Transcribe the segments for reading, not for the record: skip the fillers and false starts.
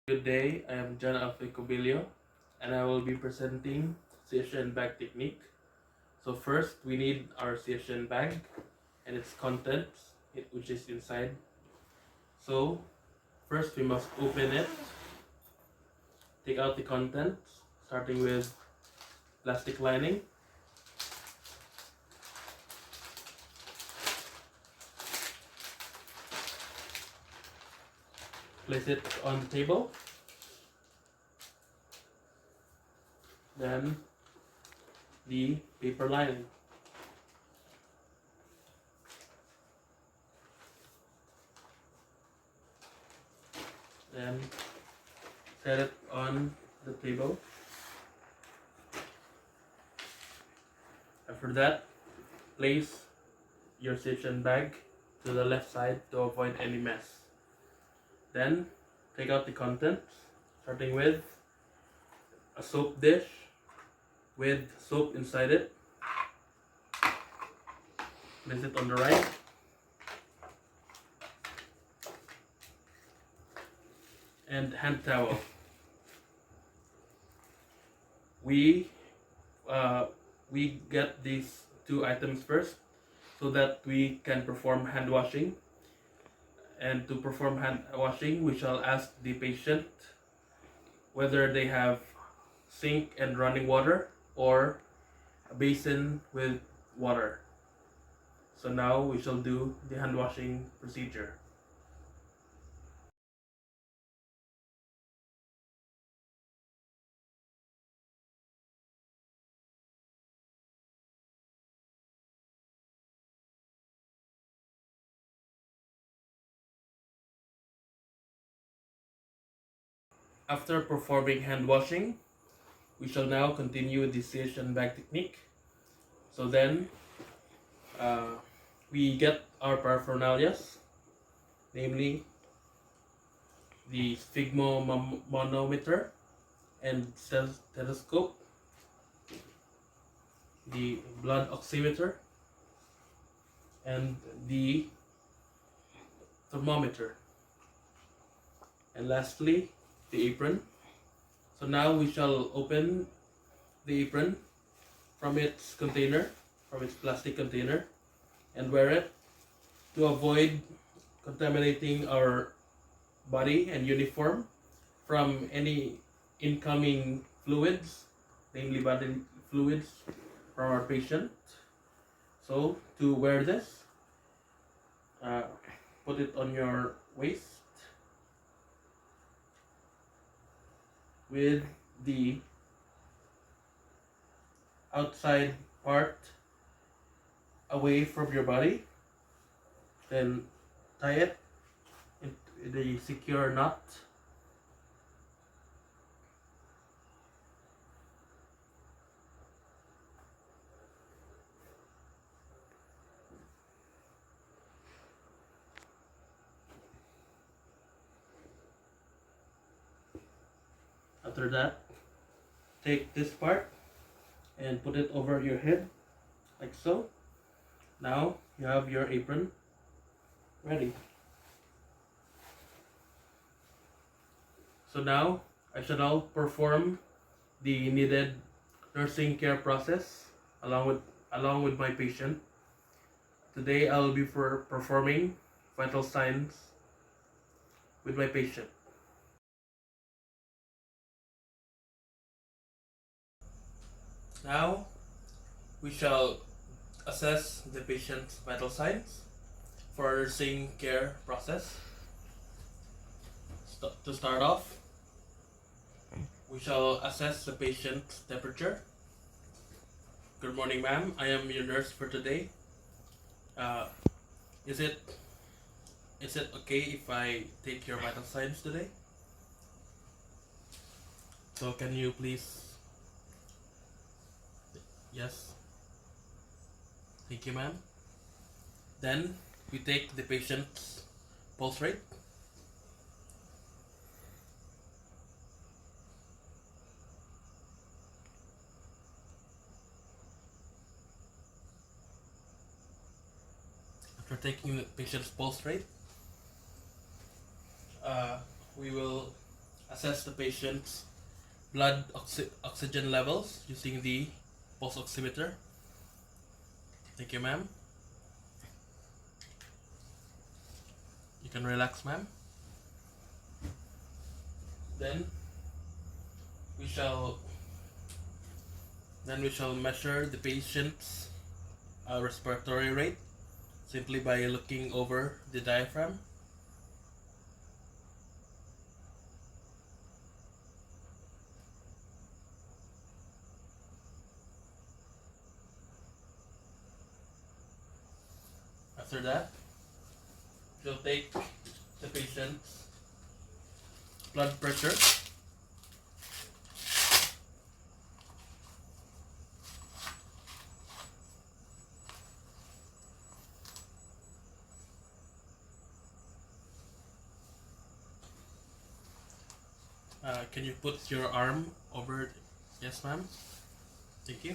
Good day, I am John Alpfe Cubillo and I will be presenting CHN Bag Technique. So first we need our CHN bag and its contents, which is inside. So first we must open it, take out the contents, starting with plastic lining. Place it on the table. Then the paper lining. Then set it on the table. After that, place your CHN bag to the left side to avoid any mess. Then take out the contents, starting with a soap dish with soap inside it. Place it on the right. And hand towel. We get these two items first so that we can perform hand washing. And to perform hand washing, we shall ask the patient whether they have sink and running water or a basin with water. So now we shall do the hand washing procedure. After performing hand washing, we shall now continue the CHN bag technique. So then we get our paraphernalia, namely the sphygmomanometer and stethoscope, the blood oximeter, and the thermometer, and lastly the apron. So now we shall open the apron from its plastic container, and wear it to avoid contaminating our body and uniform from any incoming fluids, namely body fluids from our patient. So to wear this, put it on your waist with the outside part away from your body. Then tie it in a secure knot. After that, take this part and put it over your head like so. Now you have your apron ready. So now I shall now perform the needed nursing care process along with my patient. Today I will be performing vital signs with my patient. Now we shall assess the patient's vital signs for our nursing care process. To start off, we shall assess the patient's temperature. Good morning, ma'am. I am your nurse for today. Is it okay if I take your vital signs today? So can you please? Yes. Thank you, ma'am. Then we take the patient's pulse rate. After taking the patient's pulse rate, we will assess the patient's blood oxygen levels using the pulse oximeter. Thank you, ma'am. You can relax, ma'am. Then we shall measure the patient's respiratory rate simply by looking over the diaphragm. After that, we'll take the patient's blood pressure. Can you put your arm over? Yes, ma'am. Thank you.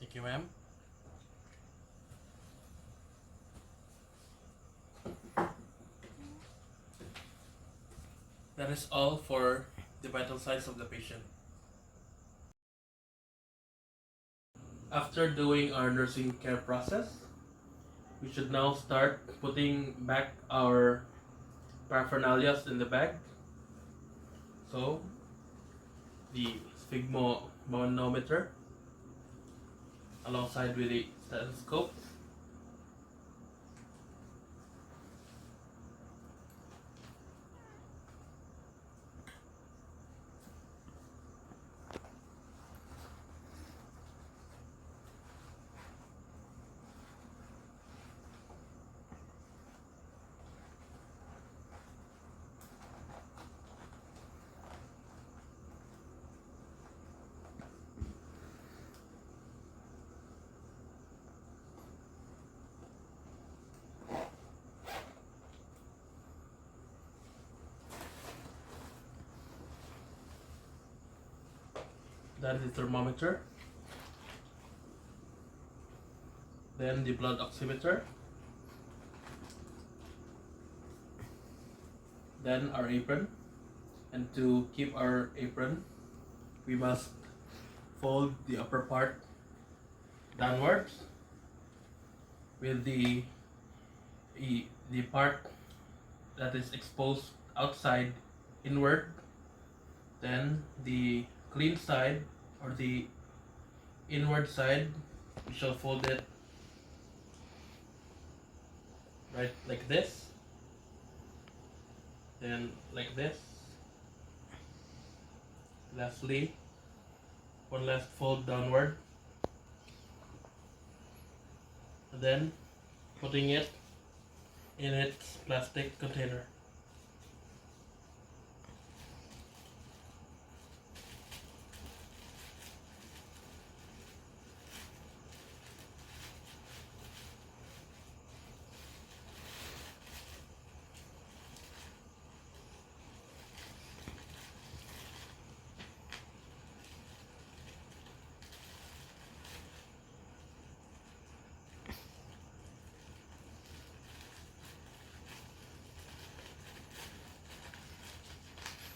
Thank you, ma'am. That is all for the vital signs of the patient. After doing our nursing care process, we should now start putting back our paraphernalia in the bag. So, the sphygmomanometer alongside with the stethoscope. That is the thermometer. Then the blood oximeter. Then our apron. And to keep our apron, we must fold the upper part downwards with the part that is exposed outside inward. Then the clean side or the inward side, we shall fold it right like this, then like this. Lastly, one last fold downward, and then putting it in its plastic container.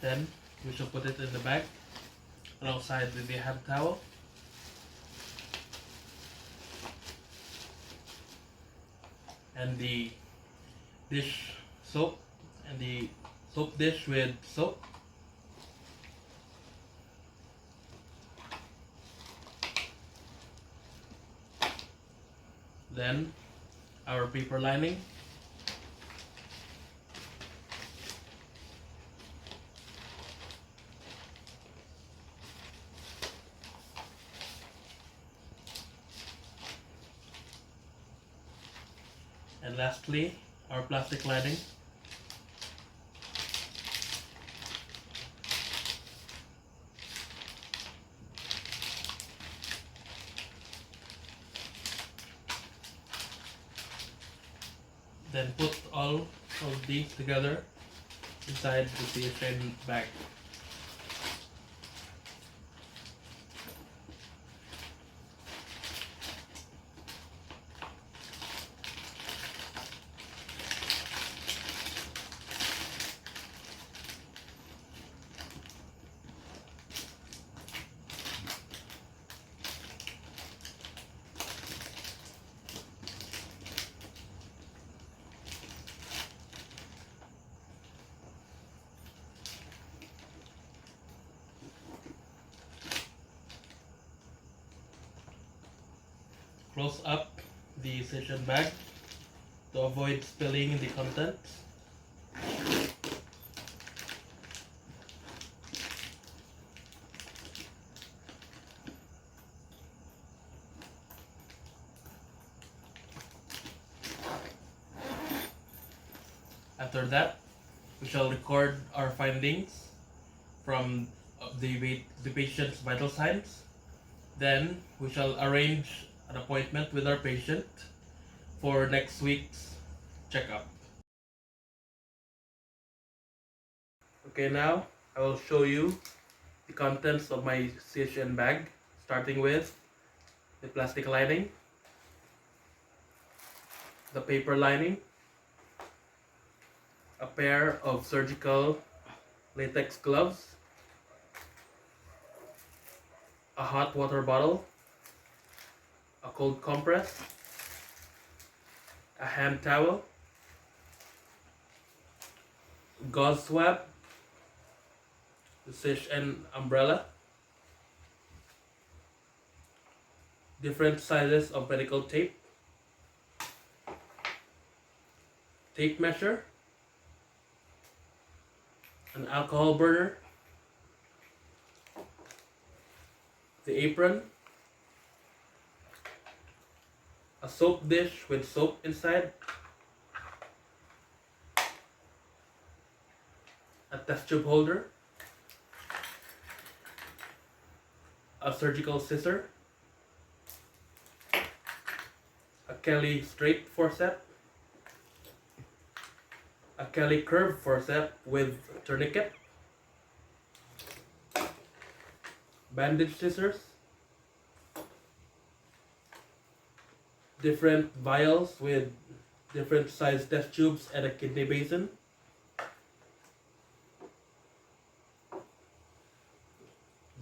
Then we shall put it in the bag alongside with the hand towel. And the dish soap and the soap dish with soap. Then our paper lining. And lastly, our plastic lining. Then put all of these together inside the CHN bag. Close up the CHN bag to avoid spilling the contents. After that, we shall record our findings from the patient's vital signs. Then we shall arrange an appointment with our patient for next week's checkup. Okay, now I will show you the contents of my CHN bag, starting with the plastic lining, the paper lining, a pair of surgical latex gloves, a hot water bottle, a cold compress, a hand towel, gauze swab, the CHN umbrella, different sizes of medical tape, tape measure, an alcohol burner, the apron, a soap dish with soap inside, a test tube holder, a surgical scissor, a Kelly straight forceps, a Kelly curve forceps with tourniquet, bandage scissors, different vials with different size test tubes and a kidney basin,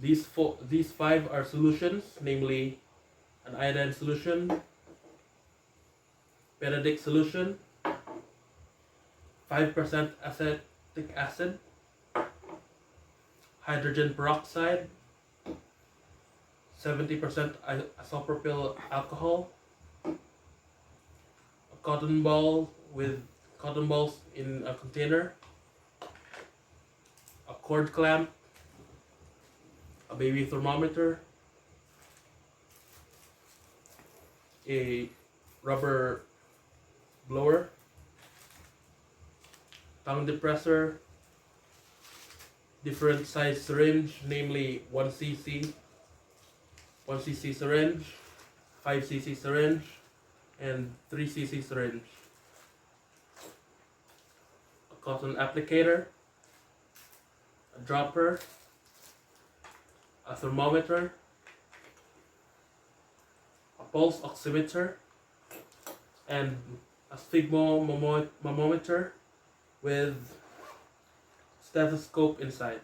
these five are solutions, namely an iodine solution, Benedict solution, 5% acetic acid, hydrogen peroxide, 70% isopropyl alcohol, a cotton ball with cotton balls in a container, a cord clamp, a baby thermometer, a rubber blower, tongue depressor, different size syringe, namely 1cc syringe, 5cc syringe, and 3cc syringe, a cotton applicator, a dropper, a thermometer, a pulse oximeter, and a sphygmomanometer with stethoscope inside.